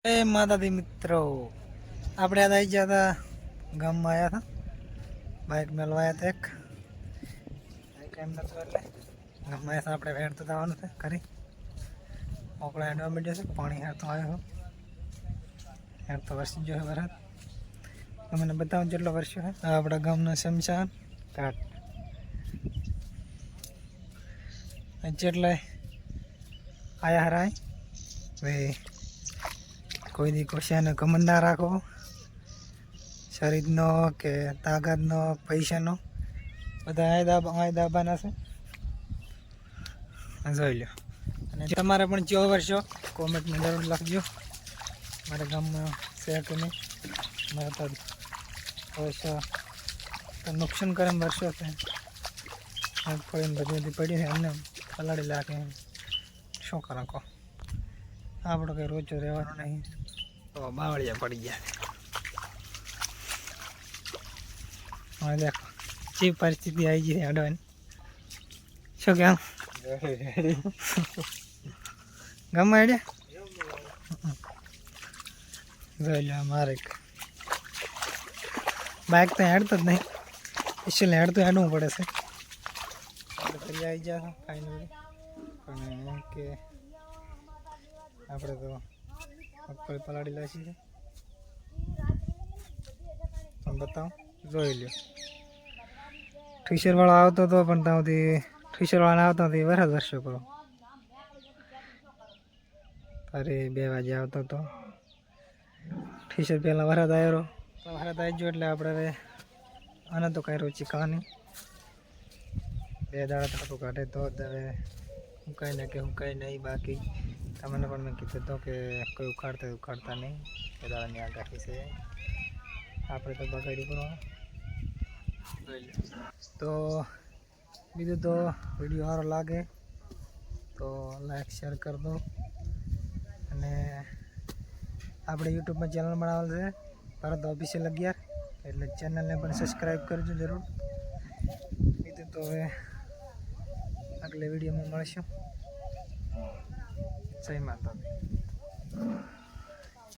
એ માતાજી મિત્રો, આપણે आज આવી ગયા હતા, ગામમાં આવ્યા હતા, બાઇક મેળવાયા હતા. એક એમ નતો એટલે ગામમાં આવ્યા આપણે વેણ તો જવાનું છે ખરી મોકળા હેડવા માંડ્યા છે. પાણી હેર તો આવ્યો હેર તો વરસી ગયો છે વરસાદ. તમને બતાવું જેટલો વરસ્યો છે. આપણા ગામનો શમશાન ઘાટ જેટલા આયા હરાય ભાઈ. કોઈ દી કોશિયાને ઘમંડ ના રાખો, શરીરનો કે તાકાતનો પૈસાનો, બધા આ દાબાના છે. જોઈ લો. અને તમારે પણ જો વર્ષો કોમેન્ટમાં જરૂર લખજો મારા ગામમાં છે કે નહીં. મારે તો વર્ષો તો નુકસાન કરે વર્ષો છે. મગફળીને બધી પડી છે એમને પલાળી લાગે. શું કરો કહો, આપણો કંઈ રોજો રહેવાનો નહીં તો બાવળિયા પડી ગયા. હવે દેખો જે પરિસ્થિતિ આવી ગઈ અડવાની. શું કેમ ગમે હેડ્યા જોઈ લો. મારે બાઇક તો હેડતો જ નહીં, સ્પેશિયલ હેડતું હેડવું પડે છે. આપણે ફરી આવી ગયા ફાઇનલી. પણ કે આપણે તો મગફળી પલાળી લાશી છે. તમે બતાવો, જોઈ લો. ઠીસરવાળો આવતો હતો પણ ત્યાંથી ઠીસરવાળા આવતો હતો વરસાદ વરસ્યો કરો. અરે 2 વાગે આવતો હતો ઠીસર પહેલાં વરસાદ આવ્યો. વરસાદ આવી ગયો એટલે આપણે આને તો કાંઈ રોચી કહાની 2 દાડા થાકું કાઢે તો હવે હુકાય ને કે હુકાય નહીં. બાકી તમને પણ મેં કીધું હતો કે કોઈ ઉખાડતા નહીં. 2 દાડાની આગાહી છે, આપણે તો બગાડી પડવા. તો બીજું તો વિડીયો સારો લાગે તો લાઈક શેર કરી દો. અને આપણે યુટ્યુબમાં ચેનલ બનાવેલ છે ભારત ઓફિશિયલ 11, એટલે ચેનલને પણ સબસ્ક્રાઈબ કરજો જરૂર. બીજું તો હવે આગલા વિડીયોમાં મળશું. જય માતા.